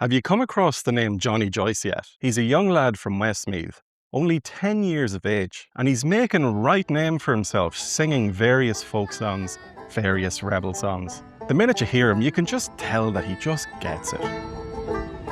Have you come across the name Johnny Joyce yet? He's a young lad from Westmeath, only 10 years of age, and he's making a right name for himself singing various folk songs, various rebel songs. The minute you hear him, you can just tell that he just gets it.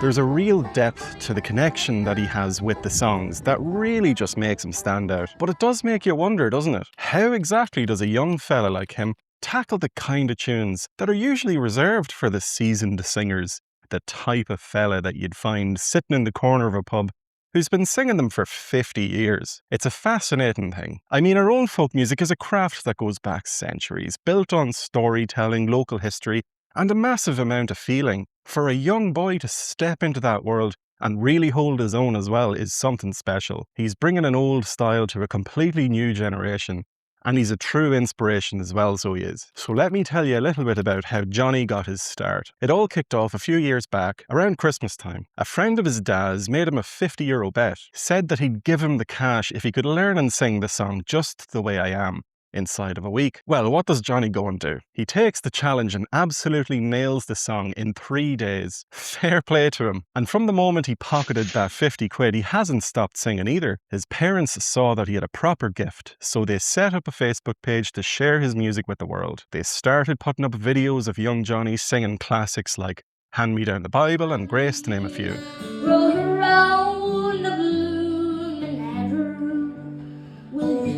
There's a real depth to the connection that he has with the songs that really just makes him stand out. But it does make you wonder, doesn't it? How exactly does a young fella like him tackle the kind of tunes that are usually reserved for the seasoned singers? The type of fella that you'd find sitting in the corner of a pub who's been singing them for 50 years. It's a fascinating thing. I mean, our own folk music is a craft that goes back centuries, built on storytelling, local history, and a massive amount of feeling. For a young boy to step into that world and really hold his own as well is something special. He's bringing an old style to a completely new generation. And he's a true inspiration as well, so he is. So let me tell you a little bit about how Johnny got his start. It all kicked off a few years back, around Christmas time. A friend of his dad's made him a €50 bet, said that he'd give him the cash if he could learn and sing the song Just the Way I Am inside of a week. Well, what does Johnny go and do? He takes the challenge and absolutely nails the song in 3 days. Fair play to him. And from the moment he pocketed that 50 quid, he hasn't stopped singing either. His parents saw that he had a proper gift, so they set up a Facebook page to share his music with the world. They started putting up videos of young Johnny singing classics like Hand Me Down the Bible and Grace, to name a few. Rode around the blue ladder with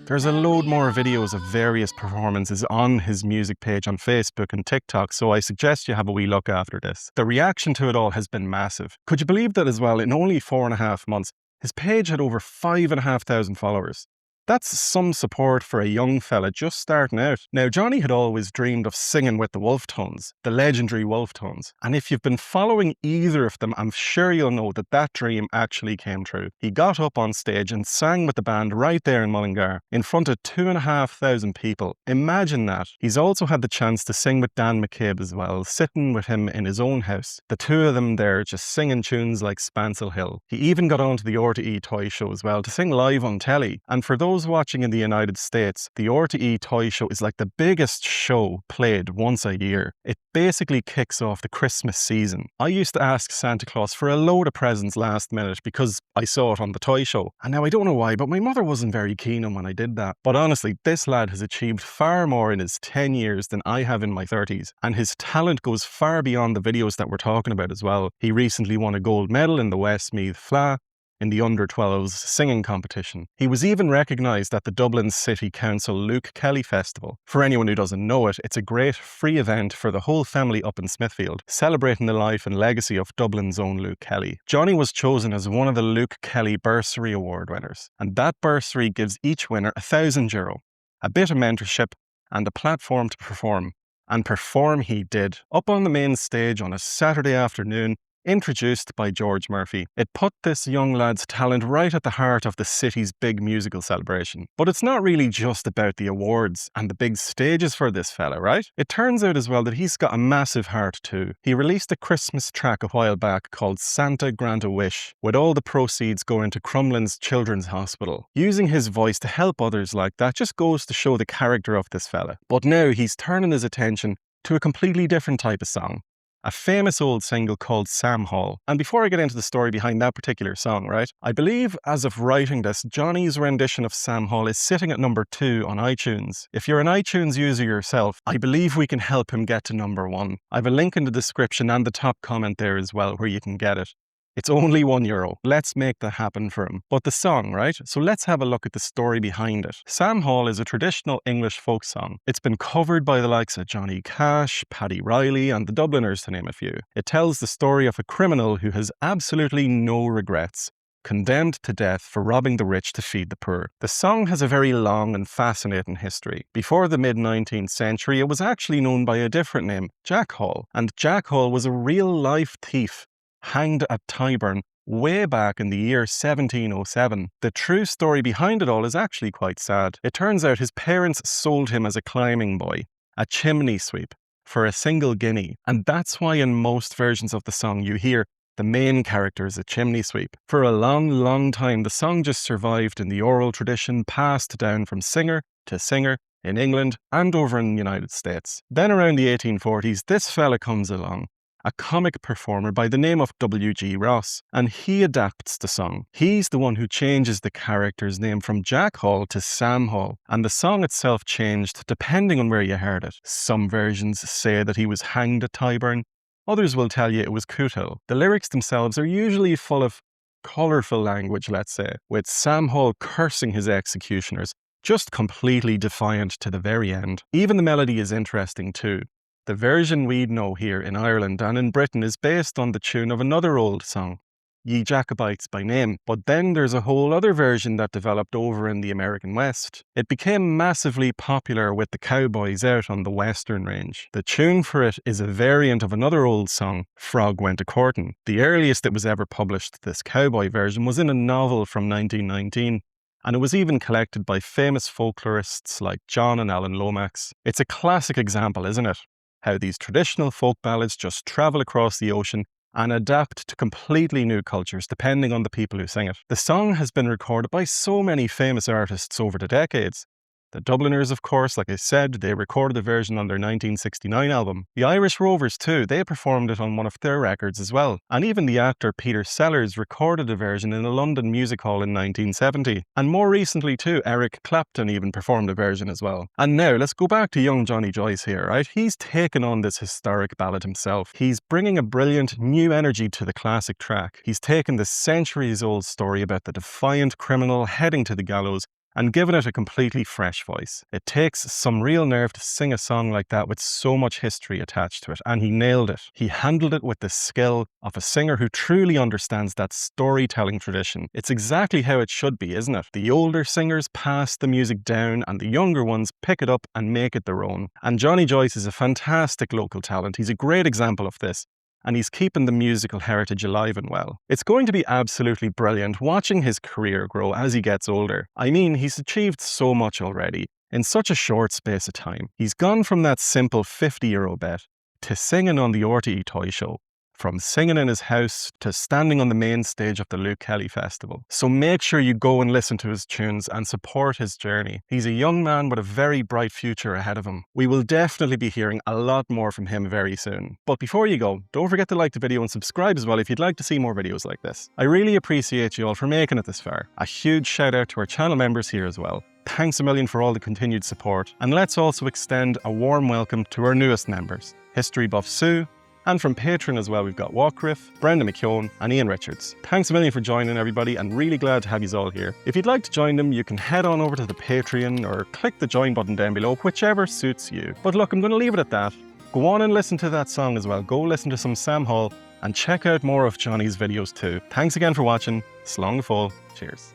There's a load more videos of various performances on his music page on Facebook and TikTok, so I suggest you have a wee look after this. The reaction to it all has been massive. Could you believe that as well, in only 4.5 months, his page had over 5,500 followers? That's some support for a young fella just starting out. Now, Johnny had always dreamed of singing with the Wolfe Tones, the legendary Wolfe Tones. And if you've been following either of them, I'm sure you'll know that that dream actually came true. He got up on stage and sang with the band right there in Mullingar, in front of 2,500 people. Imagine that. He's also had the chance to sing with Dan McCabe as well, sitting with him in his own house. The two of them there just singing tunes like Spancel Hill. He even got onto the RTE Toy Show as well to sing live on telly. And for those watching in the United States, the RTE Toy Show is like the biggest show played once a year. It basically kicks off the Christmas season. I used to ask Santa Claus for a load of presents last minute because I saw it on the toy show. And now I don't know why, but my mother wasn't very keen on when I did that. But honestly, this lad has achieved far more in his 10 years than I have in my 30s. And his talent goes far beyond the videos that we're talking about as well. He recently won a gold medal in the Westmeath Fleadh in the under-12s singing competition. He was even recognised at the Dublin City Council Luke Kelly Festival. For anyone who doesn't know it, it's a great free event for the whole family up in Smithfield, celebrating the life and legacy of Dublin's own Luke Kelly. Johnny was chosen as one of the Luke Kelly Bursary Award winners, and that bursary gives each winner €1,000, a bit of mentorship, and a platform to perform. And perform he did, up on the main stage on a Saturday afternoon, introduced by George Murphy. It put this young lad's talent right at the heart of the city's big musical celebration. But it's not really just about the awards and the big stages for this fella, right? It turns out as well that he's got a massive heart too. He released a Christmas track a while back called Santa Grant a Wish, with all the proceeds going to Crumlin's Children's Hospital. Using his voice to help others like that just goes to show the character of this fella. But now he's turning his attention to a completely different type of song. A famous old single called Sam Hall. And before I get into the story behind that particular song, right, I believe as of writing this, Johnny's rendition of Sam Hall is sitting at number 2 on iTunes. If you're an iTunes user yourself, I believe we can help him get to number 1. I have a link in the description and the top comment there as well where you can get it. It's only €1. Let's make that happen for him. But the song, right? So let's have a look at the story behind it. Sam Hall is a traditional English folk song. It's been covered by the likes of Johnny Cash, Paddy Riley, and the Dubliners, to name a few. It tells the story of a criminal who has absolutely no regrets, condemned to death for robbing the rich to feed the poor. The song has a very long and fascinating history. Before the mid-19th century, it was actually known by a different name, Jack Hall. And Jack Hall was a real-life thief hanged at Tyburn way back in the year 1707. The true story behind it all is actually quite sad. It turns out his parents sold him as a climbing boy, a chimney sweep, for a single guinea. And that's why in most versions of the song you hear the main character is a chimney sweep. For a long, long time, the song just survived in the oral tradition passed down from singer to singer in England and over in the United States. Then around the 1840s, this fella comes along, a comic performer by the name of W.G. Ross, and he adapts the song. He's the one who changes the character's name from Jack Hall to Sam Hall, and the song itself changed depending on where you heard it. Some versions say that he was hanged at Tyburn, others will tell you it was Cootehill. The lyrics themselves are usually full of colourful language, let's say, with Sam Hall cursing his executioners, just completely defiant to the very end. Even the melody is interesting too. The version we know here in Ireland and in Britain is based on the tune of another old song, Ye Jacobites by Name, but then there's a whole other version that developed over in the American West. It became massively popular with the cowboys out on the Western Range. The tune for it is a variant of another old song, Frog Went A-Courtin'. The earliest it was ever published, this cowboy version, was in a novel from 1919. And it was even collected by famous folklorists like John and Alan Lomax. It's a classic example, isn't it? How these traditional folk ballads just travel across the ocean and adapt to completely new cultures depending on the people who sing it. The song has been recorded by so many famous artists over the decades. The Dubliners, of course, like I said, they recorded the version on their 1969 album. The Irish Rovers too, they performed it on one of their records as well. And even the actor Peter Sellers recorded a version in a London music hall in 1970. And more recently too, Eric Clapton even performed a version as well. And now, let's go back to young Johnny Joyce here, right? He's taken on this historic ballad himself. He's bringing a brilliant new energy to the classic track. He's taken the centuries-old story about the defiant criminal heading to the gallows and given it a completely fresh voice. It takes some real nerve to sing a song like that with so much history attached to it, and he nailed it. He handled it with the skill of a singer who truly understands that storytelling tradition. It's exactly how it should be, isn't it? The older singers pass the music down and the younger ones pick it up and make it their own. And Johnny Joyce is a fantastic local talent. He's a great example of this, and he's keeping the musical heritage alive and well. It's going to be absolutely brilliant watching his career grow as he gets older. I mean, he's achieved so much already in such a short space of time. He's gone from that simple €50 bet to singing on the RTE Toy Show, from singing in his house to standing on the main stage of the Luke Kelly Festival. So make sure you go and listen to his tunes and support his journey. He's a young man with a very bright future ahead of him. We will definitely be hearing a lot more from him very soon. But before you go, don't forget to like the video and subscribe as well if you'd like to see more videos like this. I really appreciate you all for making it this far. A huge shout out to our channel members here as well. Thanks a million for all the continued support. And let's also extend a warm welcome to our newest members, History Buff Sue, and from Patreon as well, we've got Walkriff, Brenda McKeown and Ian Richards. Thanks a million for joining everybody, and really glad to have you all here. If you'd like to join them, you can head on over to the Patreon or click the join button down below, whichever suits you. But look, I'm going to leave it at that. Go on and listen to that song as well. Go listen to some Sam Hall and check out more of Johnny's videos too. Thanks again for watching. Slán go fóill. Cheers.